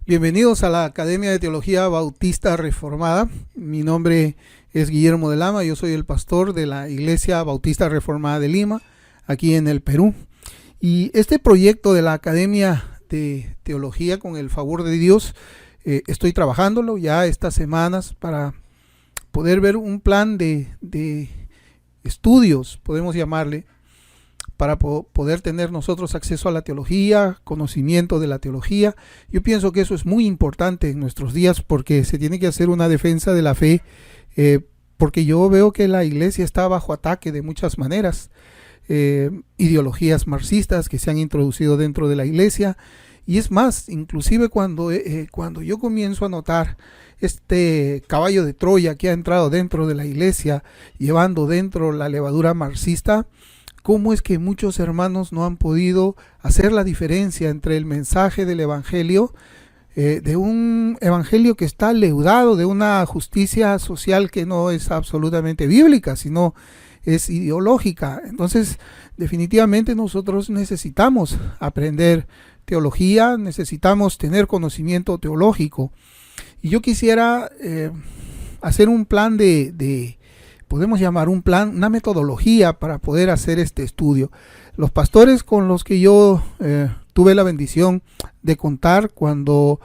Bienvenidos a la Academia de Teología Bautista Reformada. Mi nombre es Guillermo de Lama, yo soy el pastor de la Iglesia Bautista Reformada de Lima, aquí en el Perú. Y este proyecto de la Academia de Teología, con el favor de Dios, estoy trabajándolo ya estas semanas para poder ver un plan de estudios, podemos llamarle, para poder tener nosotros acceso a la teología, conocimiento de la teología. Yo pienso que eso es muy importante en nuestros días porque se tiene que hacer una defensa de la fe, porque yo veo que la iglesia está bajo ataque de muchas maneras. Ideologías marxistas que se han introducido dentro de la iglesia, y es más, inclusive cuando yo comienzo a notar este caballo de Troya que ha entrado dentro de la iglesia, llevando dentro la levadura marxista, cómo es que muchos hermanos no han podido hacer la diferencia entre el mensaje del evangelio, de un evangelio que está leudado de una justicia social que no es absolutamente bíblica, sino es ideológica. Entonces, definitivamente nosotros necesitamos aprender teología, necesitamos tener conocimiento teológico. Y yo quisiera hacer un plan podemos llamar un plan, una metodología para poder hacer este estudio. Los pastores con los que yo tuve la bendición de contar cuando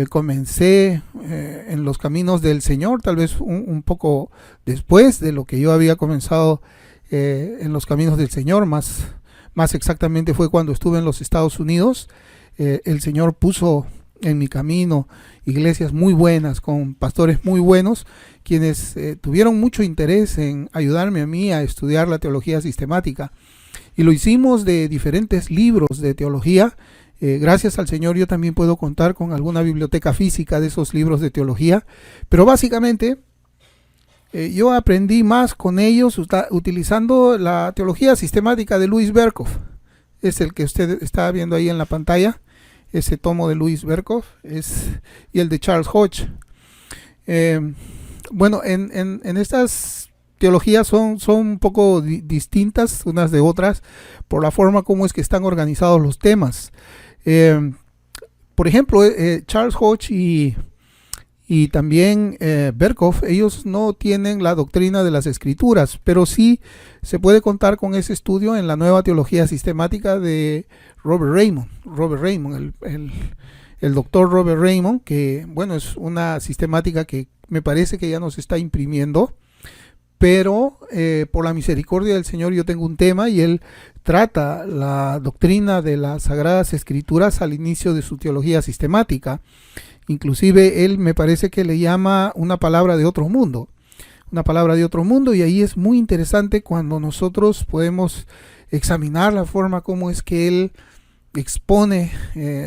comencé en los caminos del Señor, tal vez un poco después de lo que yo había comenzado en los caminos del Señor, más exactamente fue cuando estuve en los Estados Unidos. El Señor puso en mi camino iglesias muy buenas, con pastores muy buenos, quienes tuvieron mucho interés en ayudarme a mí a estudiar la teología sistemática, y lo hicimos de diferentes libros de teología. Gracias al Señor yo también puedo contar con alguna biblioteca física de esos libros de teología, pero básicamente yo aprendí más con ellos utilizando la teología sistemática de Louis Berkhof. Es el que usted está viendo ahí en la pantalla. Ese tomo de Louis Berkhof y el de Charles Hodge. Bueno, en estas teologías son un poco distintas unas de otras por la forma como es que están organizados los temas. Por ejemplo, Charles Hodge y también Berkhof, ellos no tienen la doctrina de las escrituras, pero sí se puede contar con ese estudio en la nueva teología sistemática de Robert Raymond, el doctor Robert Raymond, que bueno, es una sistemática que me parece que ya no se está imprimiendo, pero por la misericordia del Señor yo tengo un tema y él trata la doctrina de las Sagradas Escrituras al inicio de su teología sistemática. Inclusive él me parece que le llama una palabra de otro mundo, y ahí es muy interesante cuando nosotros podemos examinar la forma como es que él expone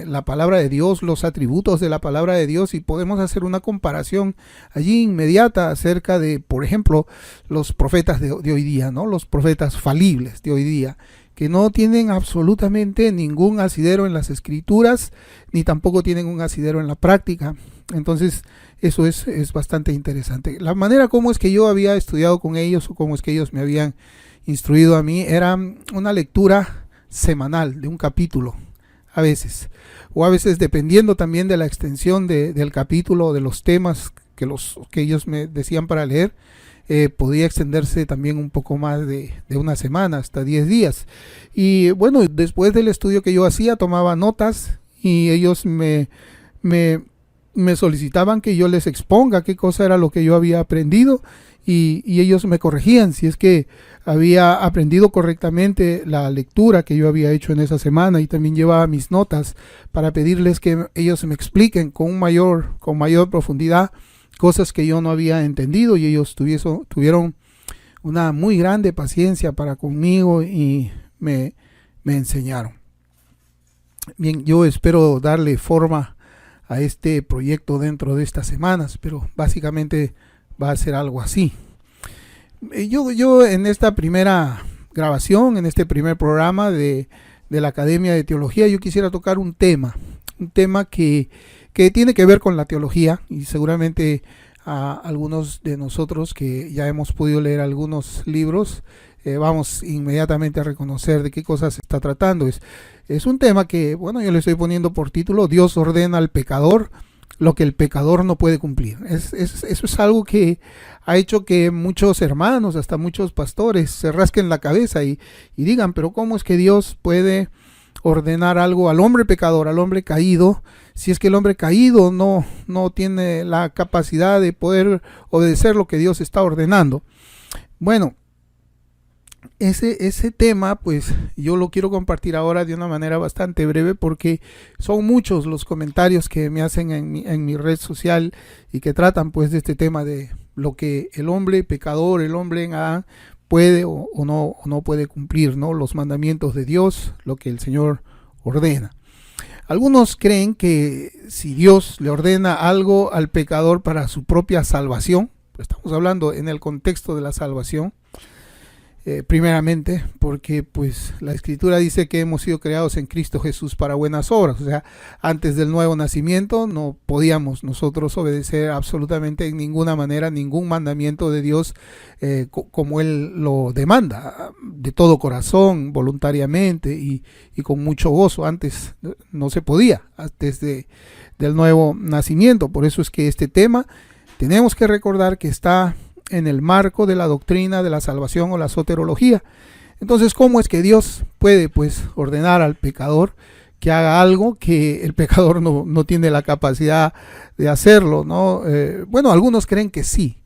la palabra de Dios, los atributos de la palabra de Dios, y podemos hacer una comparación allí inmediata acerca de, por ejemplo, los profetas de hoy día, ¿no? Los profetas falibles de hoy día, que no tienen absolutamente ningún asidero en las escrituras, ni tampoco tienen un asidero en la práctica. Entonces eso es bastante interesante. La manera como es que yo había estudiado con ellos, o como es que ellos me habían instruido a mí, era una lectura semanal de un capítulo, a veces dependiendo también de la extensión del capítulo, de los temas que ellos me decían para leer, podía extenderse también un poco más de una semana, hasta 10 días. Y bueno, después del estudio que yo hacía, tomaba notas, y ellos me solicitaban que yo les exponga qué cosa era lo que yo había aprendido, y ellos me corregían si es que había aprendido correctamente la lectura que yo había hecho en esa semana, y también llevaba mis notas para pedirles que ellos me expliquen con mayor profundidad cosas que yo no había entendido, y ellos tuvieron una muy grande paciencia para conmigo y me enseñaron. Bien, yo espero darle forma a este proyecto dentro de estas semanas, pero básicamente va a ser algo así. Yo en esta primera grabación, en este primer programa de la Academia de Teología, yo quisiera tocar un tema que tiene que ver con la teología, y seguramente a algunos de nosotros que ya hemos podido leer algunos libros, vamos inmediatamente a reconocer de qué cosas se está tratando. Es un tema que, bueno, yo le estoy poniendo por título: Dios ordena al pecador lo que el pecador no puede cumplir. Eso es algo que ha hecho que muchos hermanos, hasta muchos pastores, se rasquen la cabeza y digan, pero ¿cómo es que Dios puede ordenar algo al hombre pecador, al hombre caído, si es que el hombre caído no tiene la capacidad de poder obedecer lo que Dios está ordenando? Bueno, ese tema, pues yo lo quiero compartir ahora de una manera bastante breve, porque son muchos los comentarios que me hacen en mi red social y que tratan pues de este tema de lo que el hombre pecador, el hombre en Adán, puede o no puede cumplir, ¿no? Los mandamientos de Dios, lo que el Señor ordena. Algunos creen que si Dios le ordena algo al pecador para su propia salvación, pues estamos hablando en el contexto de la salvación, primeramente porque pues la Escritura dice que hemos sido creados en Cristo Jesús para buenas obras. O sea, antes del nuevo nacimiento no podíamos nosotros obedecer absolutamente en ninguna manera ningún mandamiento de Dios como Él lo demanda, de todo corazón, voluntariamente y con mucho gozo. Antes no se podía, antes del nuevo nacimiento. Por eso es que este tema tenemos que recordar que está en el marco de la doctrina de la salvación o la soterología. Entonces, ¿cómo es que Dios puede pues ordenar al pecador que haga algo que el pecador no tiene la capacidad de hacerlo, ¿no? Bueno, algunos creen que sí.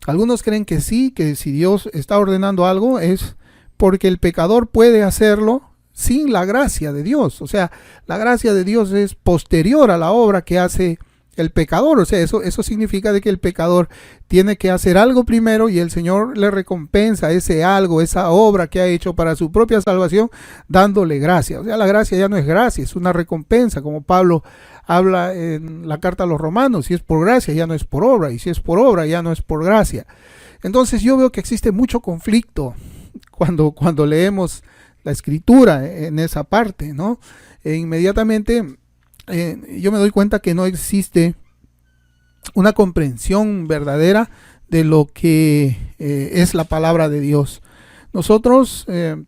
Algunos creen que sí, que si Dios está ordenando algo es porque el pecador puede hacerlo sin la gracia de Dios. O sea, la gracia de Dios es posterior a la obra que hace el pecador. O sea, eso significa de que el pecador tiene que hacer algo primero y el Señor le recompensa ese algo, esa obra que ha hecho para su propia salvación, dándole gracia. O sea, la gracia ya no es gracia, es una recompensa, como Pablo habla en la carta a los Romanos: si es por gracia ya no es por obra, y si es por obra ya no es por gracia. Entonces yo veo que existe mucho conflicto cuando leemos la Escritura en esa parte, ¿no? Inmediatamente yo me doy cuenta que no existe una comprensión verdadera de lo que es la palabra de Dios. Nosotros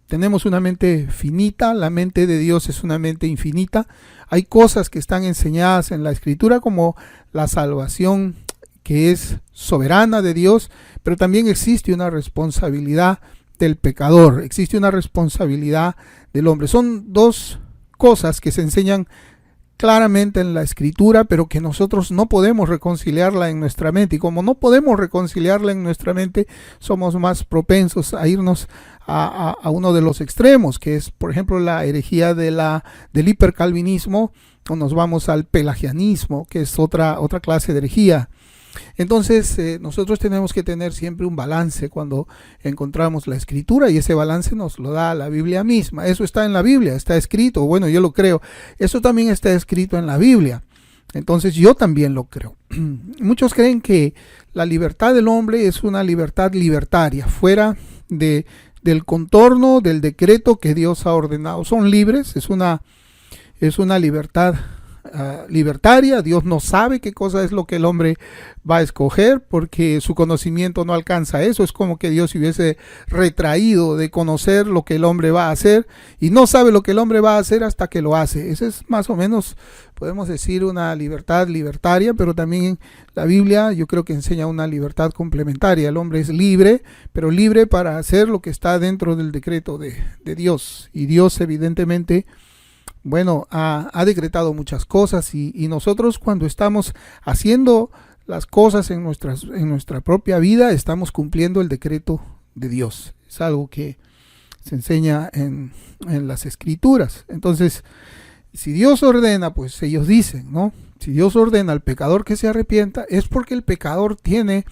tenemos una mente finita, la mente de Dios es una mente infinita. Hay cosas que están enseñadas en la Escritura, como la salvación, que es soberana de Dios, pero también existe una responsabilidad del pecador, existe una responsabilidad del hombre. Son dos cosas que se enseñan claramente en la Escritura, pero que nosotros no podemos reconciliarla en nuestra mente. Y como no podemos reconciliarla en nuestra mente, somos más propensos a irnos a uno de los extremos, que es, por ejemplo, la herejía del hipercalvinismo, o nos vamos al pelagianismo, que es otra clase de herejía. Entonces nosotros tenemos que tener siempre un balance cuando encontramos la Escritura, y ese balance nos lo da la Biblia misma. Eso está en la Biblia, está escrito. Bueno, yo lo creo. Eso también está escrito en la Biblia. Entonces yo también lo creo. Muchos creen que la libertad del hombre es una libertad libertaria, fuera del contorno del decreto que Dios ha ordenado. Son libres, es una libertad libertaria. Dios no sabe qué cosa es lo que el hombre va a escoger, porque su conocimiento no alcanza a eso. Es como que Dios se hubiese retraído de conocer lo que el hombre va a hacer, y no sabe lo que el hombre va a hacer hasta que lo hace. Esa es más o menos, podemos decir, una libertad libertaria, pero también la Biblia yo creo que enseña una libertad complementaria. El hombre es libre, pero libre para hacer lo que está dentro del decreto de Dios, y Dios evidentemente ha decretado muchas cosas, y nosotros, cuando estamos haciendo las cosas en nuestra propia vida, estamos cumpliendo el decreto de Dios. Es algo que se enseña en las Escrituras. Entonces, si Dios ordena, pues ellos dicen, ¿no? Si Dios ordena al pecador que se arrepienta, es porque el pecador tiene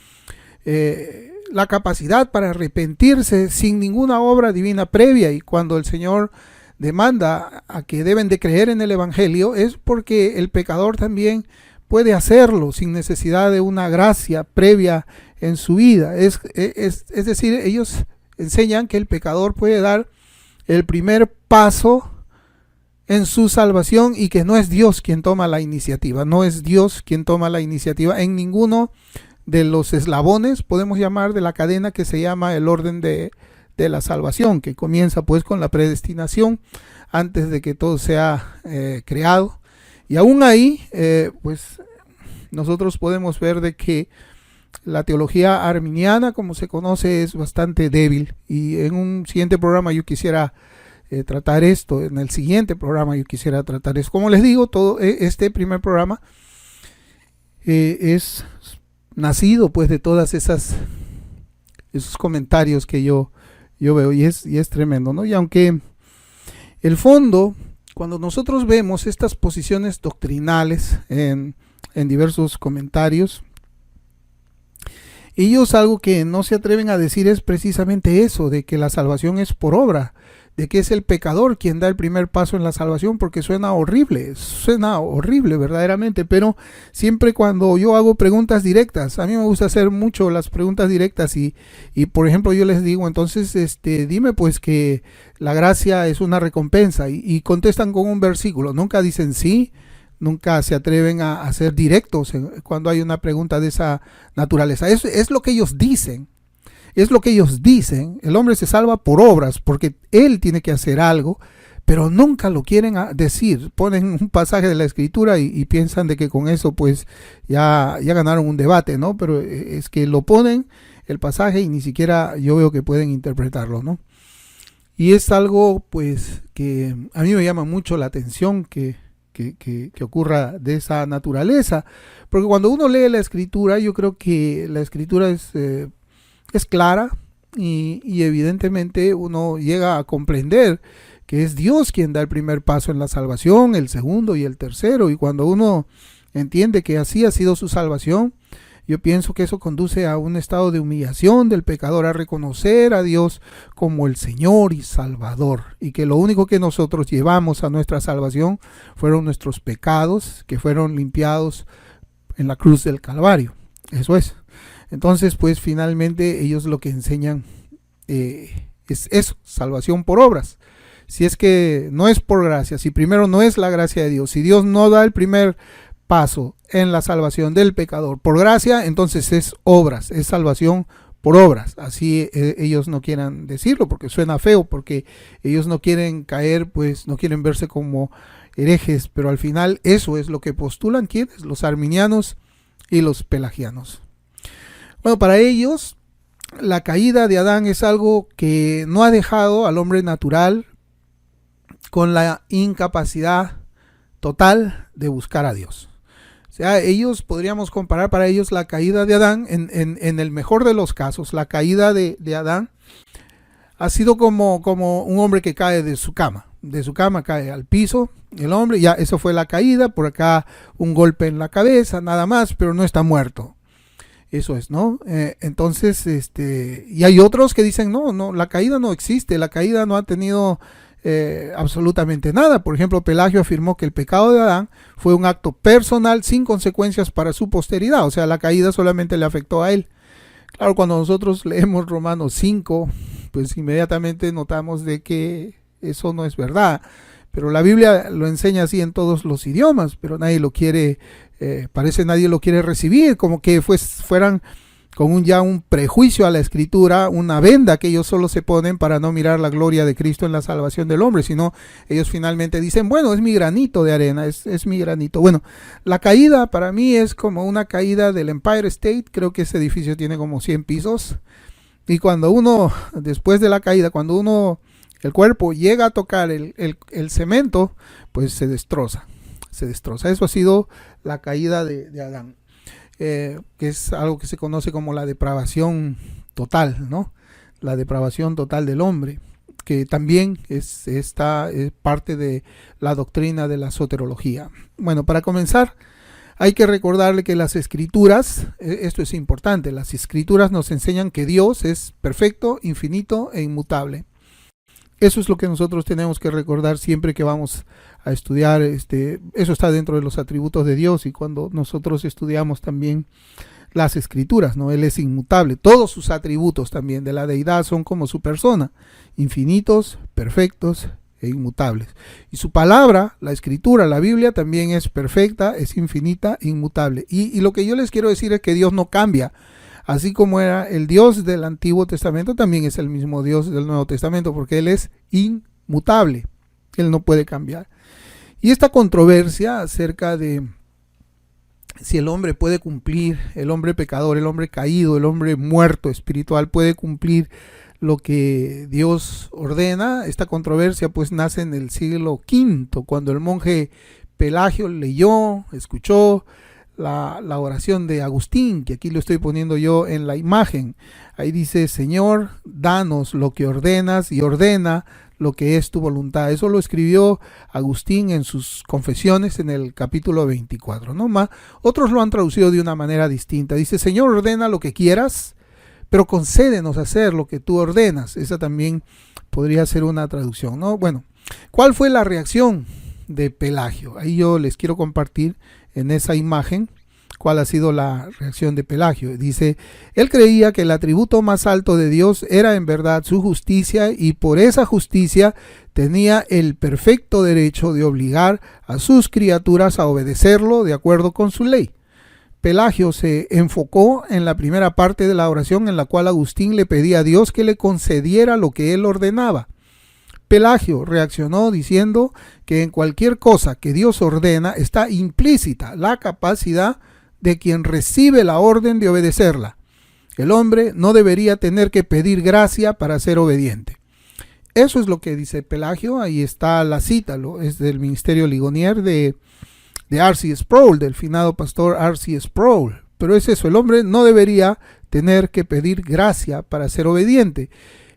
la capacidad para arrepentirse sin ninguna obra divina previa. Y cuando el Señor demanda a que deben de creer en el Evangelio, es porque el pecador también puede hacerlo sin necesidad de una gracia previa en su vida. Es decir, ellos enseñan que el pecador puede dar el primer paso en su salvación, y que no es Dios quien toma la iniciativa. No es Dios quien toma la iniciativa en ninguno de los eslabones, podemos llamar, de la cadena que se llama el orden de de la salvación, que comienza pues con la predestinación antes de que todo sea creado. Y aún ahí, pues nosotros podemos ver de que la teología arminiana, como se conoce, es bastante débil. Y en un siguiente programa yo quisiera tratar esto. En el siguiente programa yo quisiera tratar esto. Como les digo, todo este primer programa es nacido pues de todas esos comentarios que yo veo, y es tremendo, ¿no? Y aunque el fondo, cuando nosotros vemos estas posiciones doctrinales en diversos comentarios, ellos algo que no se atreven a decir es precisamente eso, de que la salvación es por obra, de que es el pecador quien da el primer paso en la salvación, porque suena horrible verdaderamente, pero siempre cuando yo hago preguntas directas, a mí me gusta hacer mucho las preguntas directas y por ejemplo yo les digo, entonces dime pues que la gracia es una recompensa y contestan con un versículo, nunca dicen sí, nunca se atreven a ser directos cuando hay una pregunta de esa naturaleza. Es lo que ellos dicen. Es lo que ellos dicen. El hombre se salva por obras porque él tiene que hacer algo, pero nunca lo quieren decir. Ponen un pasaje de la escritura y piensan de que con eso pues ya ganaron un debate, ¿no? Pero es que lo ponen el pasaje y ni siquiera yo veo que pueden interpretarlo, ¿no? Y es algo pues que a mí me llama mucho la atención que ocurra de esa naturaleza, porque cuando uno lee la escritura, yo creo que la escritura es clara y evidentemente uno llega a comprender que es Dios quien da el primer paso en la salvación, el segundo y el tercero, y cuando uno entiende que así ha sido su salvación, yo pienso que eso conduce a un estado de humillación del pecador, a reconocer a Dios como el Señor y Salvador, y que lo único que nosotros llevamos a nuestra salvación fueron nuestros pecados, que fueron limpiados en la cruz del Calvario. Eso es. Entonces, pues finalmente ellos lo que enseñan es eso, salvación por obras. Si es que no es por gracia, si primero no es la gracia de Dios, si Dios no da el primer paso en la salvación del pecador por gracia, entonces es obras, es salvación por obras. Así ellos no quieran decirlo porque suena feo, porque ellos no quieren caer, pues no quieren verse como herejes, pero al final eso es lo que postulan quienes, los arminianos y los pelagianos. Bueno, para ellos la caída de Adán es algo que no ha dejado al hombre natural con la incapacidad total de buscar a Dios. O sea, ellos podríamos comparar para ellos la caída de Adán, en el mejor de los casos, la caída de Adán ha sido como un hombre que cae de su cama cae al piso, el hombre, ya eso fue la caída, por acá un golpe en la cabeza, nada más, pero no está muerto. Eso es, ¿no? Entonces, y hay otros que dicen, no, la caída no existe, la caída no ha tenido absolutamente nada. Por ejemplo, Pelagio afirmó que el pecado de Adán fue un acto personal sin consecuencias para su posteridad, o sea, la caída solamente le afectó a él. Claro, cuando nosotros leemos Romanos 5, pues inmediatamente notamos de que eso no es verdad, pero la Biblia lo enseña así en todos los idiomas, pero nadie lo quiere, parece nadie lo quiere recibir, como que fueran con un prejuicio a la escritura, una venda que ellos solo se ponen para no mirar la gloria de Cristo en la salvación del hombre, sino ellos finalmente dicen, bueno, es mi granito de arena, es mi granito. Bueno, la caída para mí es como una caída del Empire State, creo que ese edificio tiene como 100 pisos, y cuando uno, después de la caída, el cuerpo llega a tocar el cemento, pues se destroza. Eso ha sido la caída de Adán. Que es algo que se conoce como la depravación total, ¿no? La depravación total del hombre, que también es parte de la doctrina de la soterología. Bueno, para comenzar, hay que recordarle que las escrituras, esto es importante, las escrituras nos enseñan que Dios es perfecto, infinito e inmutable. Eso es lo que nosotros tenemos que recordar siempre que vamos a estudiar. Eso está dentro de los atributos de Dios, y cuando nosotros estudiamos también las escrituras, ¿no? Él es inmutable. Todos sus atributos también de la deidad son como su persona, infinitos, perfectos e inmutables. Y su palabra, la escritura, la Biblia, también es perfecta, es infinita, inmutable. Y lo que yo les quiero decir es que Dios no cambia. Así como era el Dios del Antiguo Testamento, también es el mismo Dios del Nuevo Testamento, porque Él es inmutable, Él no puede cambiar. Y esta controversia acerca de si el hombre puede cumplir, el hombre pecador, el hombre caído, el hombre muerto espiritual puede cumplir lo que Dios ordena, esta controversia pues nace en el siglo V, cuando el monje Pelagio leyó, escuchó la oración de Agustín, que aquí lo estoy poniendo yo en la imagen. Ahí dice: Señor, danos lo que ordenas y ordena lo que es tu voluntad. Eso lo escribió Agustín en sus confesiones en el capítulo 24. ¿No? Otros lo han traducido de una manera distinta. Dice: Señor, ordena lo que quieras, pero concédenos hacer lo que tú ordenas. Esa también podría ser una traducción, ¿no? Bueno, ¿cuál fue la reacción de Pelagio? Ahí yo les quiero compartir en esa imagen cuál ha sido la reacción de Pelagio. Dice: él creía que el atributo más alto de Dios era en verdad su justicia, y por esa justicia tenía el perfecto derecho de obligar a sus criaturas a obedecerlo de acuerdo con su ley. Pelagio se enfocó en la primera parte de la oración, en la cual Agustín le pedía a Dios que le concediera lo que él ordenaba. Pelagio reaccionó diciendo que en cualquier cosa que Dios ordena está implícita la capacidad de quien recibe la orden de obedecerla. El hombre no debería tener que pedir gracia para ser obediente. Eso es lo que dice Pelagio. Ahí está la cita, es del Ministerio Ligonier de R.C. Sproul, del finado pastor R.C. Sproul. Pero es eso, el hombre no debería tener que pedir gracia para ser obediente.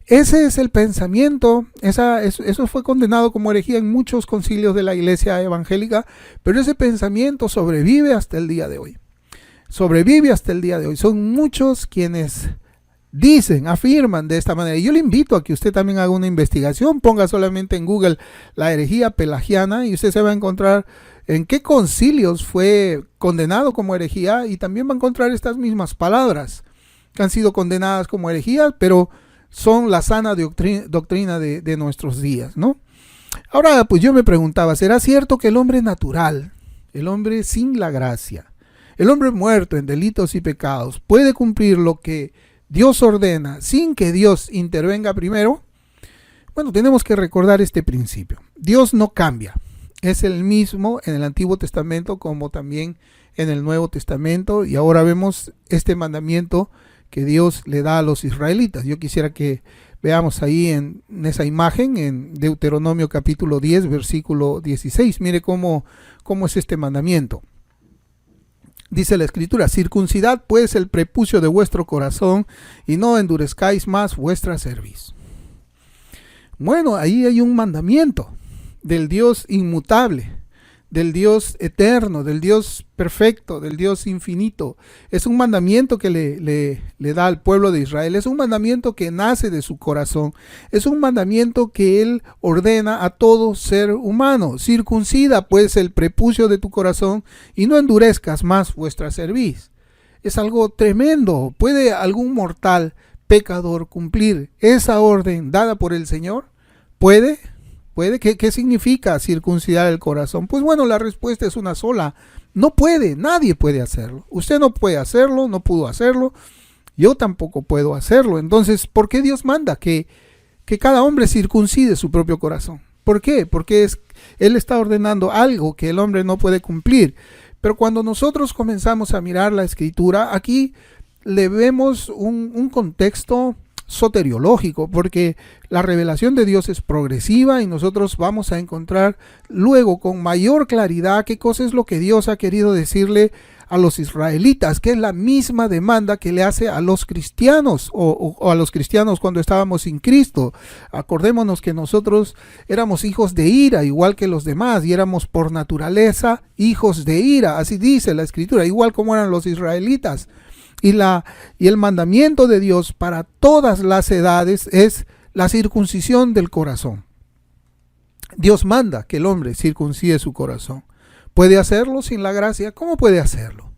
Ese es el pensamiento, eso fue condenado como herejía en muchos concilios de la iglesia evangélica, pero ese pensamiento sobrevive hasta el día de hoy. Sobrevive hasta el día de hoy. Son muchos quienes dicen, afirman de esta manera. Y yo le invito a que usted también haga una investigación, ponga solamente en Google la herejía pelagiana y usted se va a encontrar en qué concilios fue condenado como herejía, y también va a encontrar estas mismas palabras que han sido condenadas como herejías, pero son la sana doctrina de nuestros días, ¿no? Ahora, pues yo me preguntaba, ¿será cierto que el hombre natural, el hombre sin la gracia, el hombre muerto en delitos y pecados, puede cumplir lo que Dios ordena sin que Dios intervenga primero? Bueno, tenemos que recordar este principio. Dios no cambia. Es el mismo en el Antiguo Testamento como también en el Nuevo Testamento, y ahora vemos este mandamiento que Dios le da a los israelitas. Yo quisiera que veamos ahí en esa imagen, en Deuteronomio capítulo 10, versículo 16. Mire cómo es este mandamiento. Dice la Escritura: circuncidad pues el prepucio de vuestro corazón, y no endurezcáis más vuestra cerviz. Bueno, ahí hay un mandamiento del Dios inmutable, del Dios eterno, del Dios perfecto, del Dios infinito. Es un mandamiento que le da al pueblo de Israel. Es un mandamiento que nace de su corazón. Es un mandamiento que Él ordena a todo ser humano. Circuncida pues el prepucio de tu corazón, y no endurezcas más vuestra cerviz. Es algo tremendo. ¿Puede algún mortal pecador cumplir esa orden dada por el Señor? ¿Puede? ¿Qué significa circuncidar el corazón? Pues bueno, la respuesta es una sola. No puede, nadie puede hacerlo. Usted no puede hacerlo, no pudo hacerlo. Yo tampoco puedo hacerlo. Entonces, ¿por qué Dios manda que cada hombre circuncide su propio corazón? ¿Por qué? Porque Él está ordenando algo que el hombre no puede cumplir. Pero cuando nosotros comenzamos a mirar la Escritura, aquí le vemos un contexto soteriológico, porque la revelación de Dios es progresiva y nosotros vamos a encontrar luego con mayor claridad qué cosa es lo que Dios ha querido decirle a los israelitas, que es la misma demanda que le hace a los cristianos o a los cristianos cuando estábamos sin Cristo. Acordémonos que nosotros éramos hijos de ira igual que los demás, y éramos por naturaleza hijos de ira, así dice la Escritura, igual como eran los israelitas. Y el mandamiento de Dios para todas las edades es la circuncisión del corazón. Dios manda que el hombre circuncide su corazón. ¿Puede hacerlo sin la gracia? ¿Cómo puede hacerlo?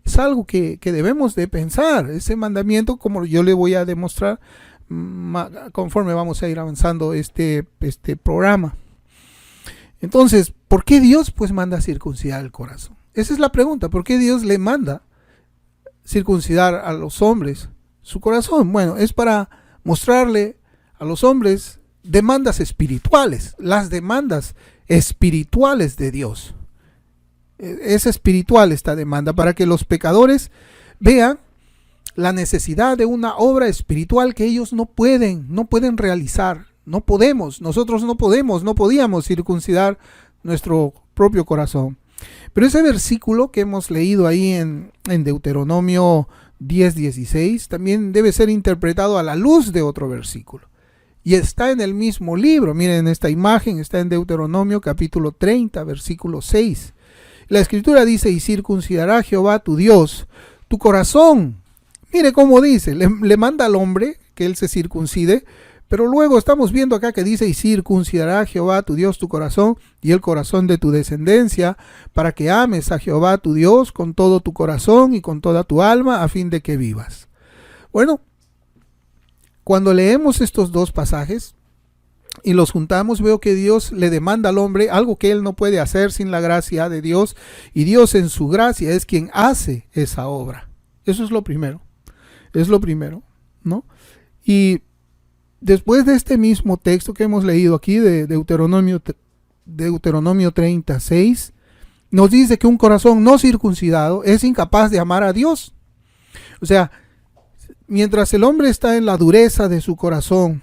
Es algo que debemos de pensar. Ese mandamiento, como yo le voy a demostrar conforme vamos a ir avanzando este programa. Entonces, ¿por qué Dios pues manda circuncidar el corazón? Esa es la pregunta. ¿Por qué Dios le manda circuncidar a los hombres su corazón? Bueno, es para mostrarle a los hombres demandas espirituales, las demandas espirituales de Dios. Es espiritual esta demanda, para que los pecadores vean la necesidad de una obra espiritual que ellos no pueden realizar. Nosotros no podíamos circuncidar nuestro propio corazón. Pero ese versículo que hemos leído ahí en Deuteronomio 10:16 también debe ser interpretado a la luz de otro versículo. Y está en el mismo libro. Miren esta imagen, está en Deuteronomio capítulo 30, versículo 6. La escritura dice: y circuncidará Jehová tu Dios tu corazón. Mire cómo dice, le manda al hombre que él se circuncide, pero luego estamos viendo acá que dice: y circuncidará Jehová tu Dios tu corazón y el corazón de tu descendencia, para que ames a Jehová tu Dios con todo tu corazón y con toda tu alma, a fin de que vivas. Bueno, cuando leemos estos dos pasajes y los juntamos, veo que Dios le demanda al hombre algo que él no puede hacer sin la gracia de Dios, y Dios en su gracia es quien hace esa obra. Eso es lo primero, ¿no? Y después de este mismo texto que hemos leído aquí de Deuteronomio 36, nos dice que un corazón no circuncidado es incapaz de amar a Dios. O sea, mientras el hombre está en la dureza de su corazón,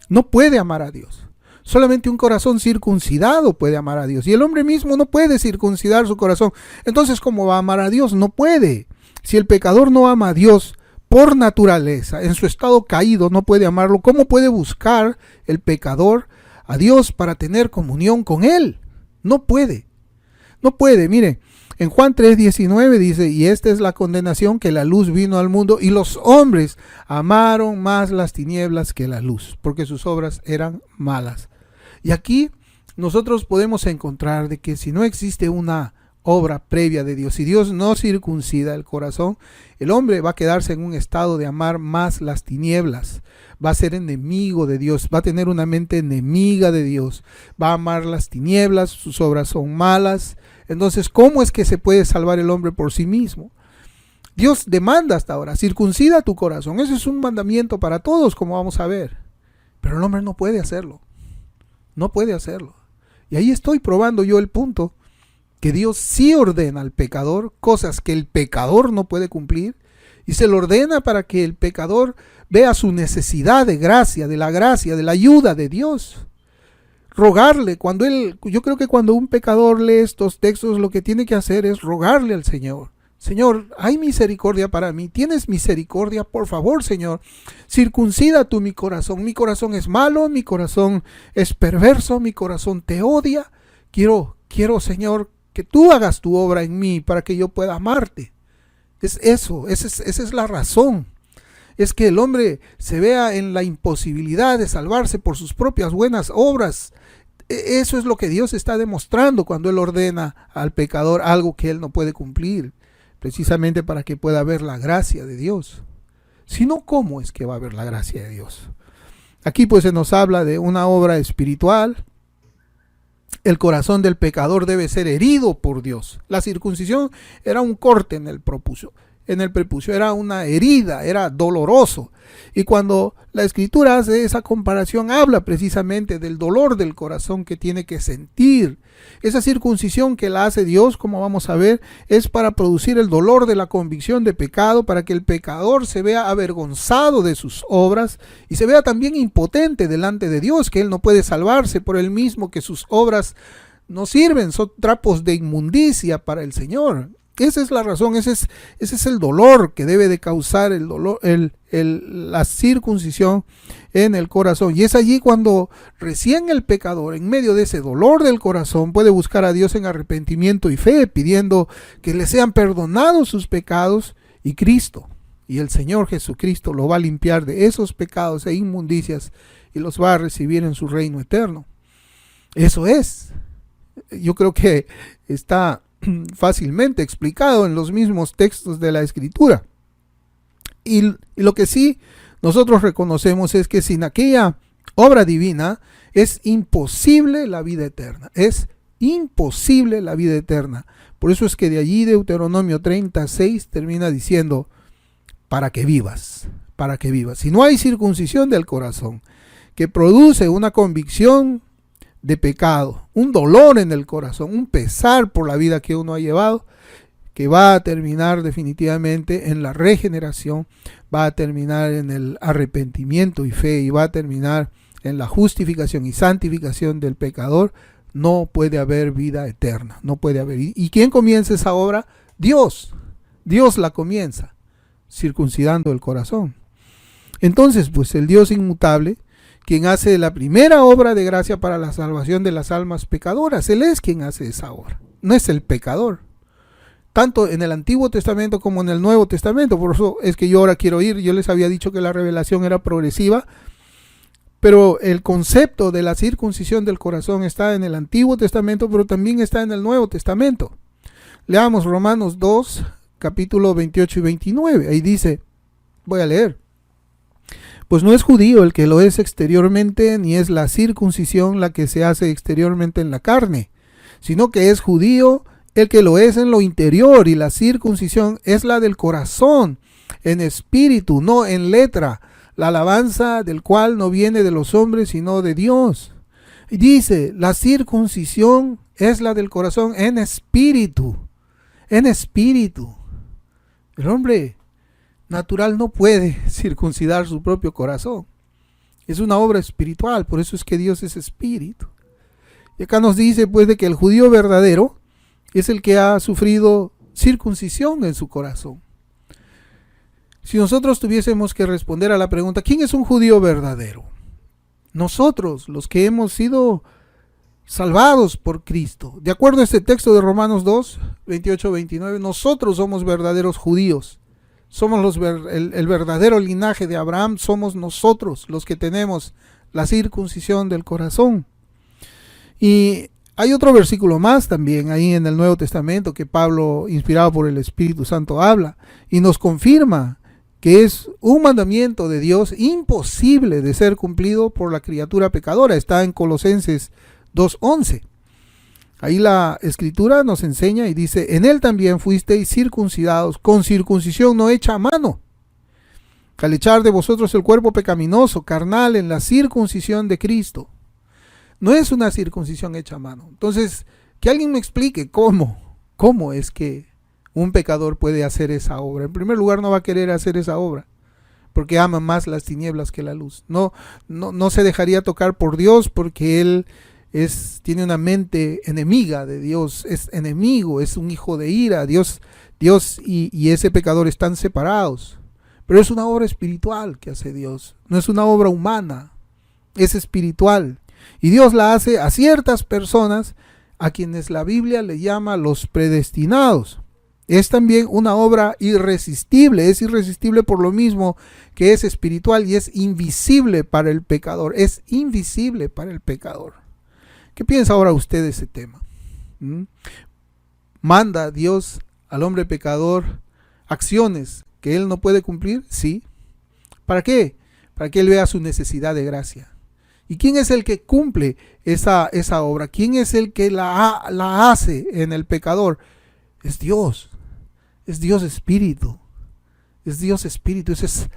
no puede amar a Dios. Solamente un corazón circuncidado puede amar a Dios. Y el hombre mismo no puede circuncidar su corazón. Entonces, ¿cómo va a amar a Dios? No puede. Si el pecador no ama a Dios por naturaleza, en su estado caído, no puede amarlo, ¿cómo puede buscar el pecador a Dios para tener comunión con Él? No puede. Mire, en Juan 3:19 dice: y esta es la condenación, que la luz vino al mundo, y los hombres amaron más las tinieblas que la luz, porque sus obras eran malas. Y aquí nosotros podemos encontrar de que si no existe una obra previa de Dios, si Dios no circuncida el corazón, el hombre va a quedarse en un estado de amar más las tinieblas, va a ser enemigo de Dios, va a tener una mente enemiga de Dios, va a amar las tinieblas, sus obras son malas. Entonces, ¿cómo es que se puede salvar el hombre por sí mismo? Dios demanda hasta ahora: circuncida tu corazón. Ese es un mandamiento para todos, como vamos a ver. Pero el hombre no puede hacerlo. Y ahí estoy probando yo el punto, que Dios sí ordena al pecador cosas que el pecador no puede cumplir, y se lo ordena para que el pecador vea su necesidad de gracia, de la ayuda de Dios. Rogarle, yo creo que cuando un pecador lee estos textos, lo que tiene que hacer es rogarle al Señor: Señor, hay misericordia para mí, tienes misericordia, por favor, Señor, circuncida tú mi corazón es malo, mi corazón es perverso, mi corazón te odia, quiero, Señor, que tú hagas tu obra en mí para que yo pueda amarte. Es eso, esa es la razón. Es que el hombre se vea en la imposibilidad de salvarse por sus propias buenas obras. Eso es lo que Dios está demostrando cuando Él ordena al pecador algo que él no puede cumplir, precisamente para que pueda ver la gracia de Dios. Si no, ¿cómo es que va a haber la gracia de Dios? Aquí pues se nos habla de una obra espiritual. El corazón del pecador debe ser herido por Dios. La circuncisión era un corte en el prepucio, era una herida, era doloroso. Y cuando la escritura hace esa comparación, habla precisamente del dolor del corazón que tiene que sentir. Esa circuncisión que la hace Dios, como vamos a ver, es para producir el dolor de la convicción de pecado, para que el pecador se vea avergonzado de sus obras y se vea también impotente delante de Dios, que él no puede salvarse por él mismo, que sus obras no sirven, son trapos de inmundicia para el Señor. Esa es la razón, ese es el dolor que debe de causar la circuncisión en el corazón. Y es allí cuando recién el pecador, en medio de ese dolor del corazón, puede buscar a Dios en arrepentimiento y fe, pidiendo que le sean perdonados sus pecados, y Cristo, y el Señor Jesucristo, lo va a limpiar de esos pecados e inmundicias y los va a recibir en su reino eterno. Eso es. Yo creo que está fácilmente explicado en los mismos textos de la Escritura. Y lo que sí nosotros reconocemos es que sin aquella obra divina es imposible la vida eterna. Es imposible la vida eterna. Por eso es que de allí Deuteronomio 36 termina diciendo, para que vivas, para que vivas. Si no hay circuncisión del corazón, que produce una convicción de pecado, un dolor en el corazón, un pesar por la vida que uno ha llevado, que va a terminar definitivamente en la regeneración, va a terminar en el arrepentimiento y fe, y va a terminar en la justificación y santificación del pecador, no puede haber vida eterna, no puede haber. ¿Y quién comienza esa obra? Dios. Dios la comienza, circuncidando el corazón. Entonces, pues el Dios inmutable, quien hace la primera obra de gracia para la salvación de las almas pecadoras, Él es quien hace esa obra, no es el pecador. Tanto en el Antiguo Testamento como en el Nuevo Testamento. Por eso es que yo ahora quiero ir. Yo les había dicho que la revelación era progresiva, pero el concepto de la circuncisión del corazón está en el Antiguo Testamento, pero también está en el Nuevo Testamento. Leamos Romanos 2, capítulo 28 y 29. Ahí dice, voy a leer. Pues no es judío el que lo es exteriormente, ni es la circuncisión la que se hace exteriormente en la carne, sino que es judío el que lo es en lo interior, y la circuncisión es la del corazón, en espíritu, no en letra, la alabanza del cual no viene de los hombres, sino de Dios. Y dice, la circuncisión es la del corazón en espíritu, en espíritu. El hombre natural no puede circuncidar su propio corazón. Es una obra espiritual, por eso es que Dios es espíritu. Y acá nos dice pues de que el judío verdadero es el que ha sufrido circuncisión en su corazón. Si nosotros tuviésemos que responder a la pregunta, ¿quién es un judío verdadero? Nosotros, los que hemos sido salvados por Cristo. De acuerdo a este texto de Romanos 2, 28-29, nosotros somos verdaderos judíos. Somos el verdadero linaje de Abraham, somos nosotros los que tenemos la circuncisión del corazón. Y hay otro versículo más también ahí en el Nuevo Testamento que Pablo, inspirado por el Espíritu Santo, habla y nos confirma que es un mandamiento de Dios imposible de ser cumplido por la criatura pecadora. Está en Colosenses 2:11. Ahí la Escritura nos enseña y dice, en él también fuisteis circuncidados con circuncisión no hecha a mano, al echar de vosotros el cuerpo pecaminoso, carnal, en la circuncisión de Cristo. No es una circuncisión hecha a mano. Entonces, que alguien me explique cómo es que un pecador puede hacer esa obra. En primer lugar, no va a querer hacer esa obra, porque ama más las tinieblas que la luz. No se dejaría tocar por Dios, porque él tiene una mente enemiga de Dios, es enemigo, es un hijo de ira. Dios y ese pecador están separados. Pero es una obra espiritual que hace Dios, no es una obra humana, es espiritual. Y Dios la hace a ciertas personas a quienes la Biblia le llama los predestinados. Es también una obra irresistible, es irresistible por lo mismo que es espiritual y es invisible para el pecador, es invisible para el pecador. ¿Qué piensa ahora usted de ese tema? ¿Manda Dios al hombre pecador acciones que él no puede cumplir? Sí. ¿Para qué? Para que él vea su necesidad de gracia. ¿Y quién es el que cumple esa obra? ¿Quién es el que la hace en el pecador? Es Dios. Es Dios Espíritu. Es Dios Espíritu. Esa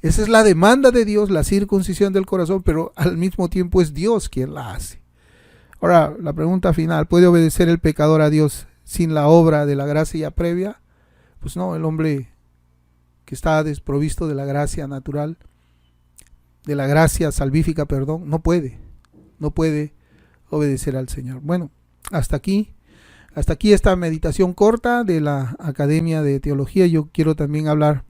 es la demanda de Dios, la circuncisión del corazón, pero al mismo tiempo es Dios quien la hace. Ahora, la pregunta final, ¿puede obedecer el pecador a Dios sin la obra de la gracia previa? Pues no, el hombre que está desprovisto de la gracia natural, de la gracia salvífica, no puede obedecer al Señor. Bueno, hasta aquí esta meditación corta de la Academia de Teología. Yo quiero también hablar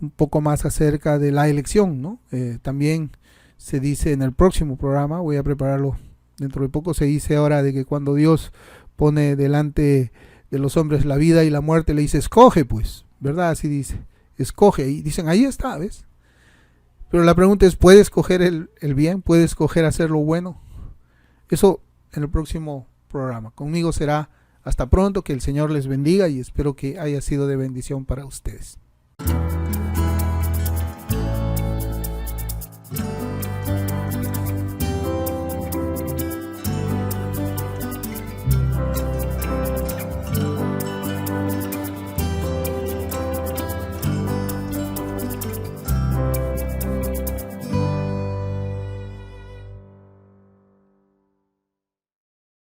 un poco más acerca de la elección, ¿no? También se dice en el próximo programa, voy a prepararlo dentro de poco, se dice ahora de que cuando Dios pone delante de los hombres la vida y la muerte, le dice, escoge pues, ¿verdad? Así dice, escoge, y dicen, ahí está, ¿ves? Pero la pregunta es, ¿puede escoger el bien? ¿Puede escoger hacer lo bueno? Eso en el próximo programa. Conmigo será hasta pronto, que el Señor les bendiga y espero que haya sido de bendición para ustedes.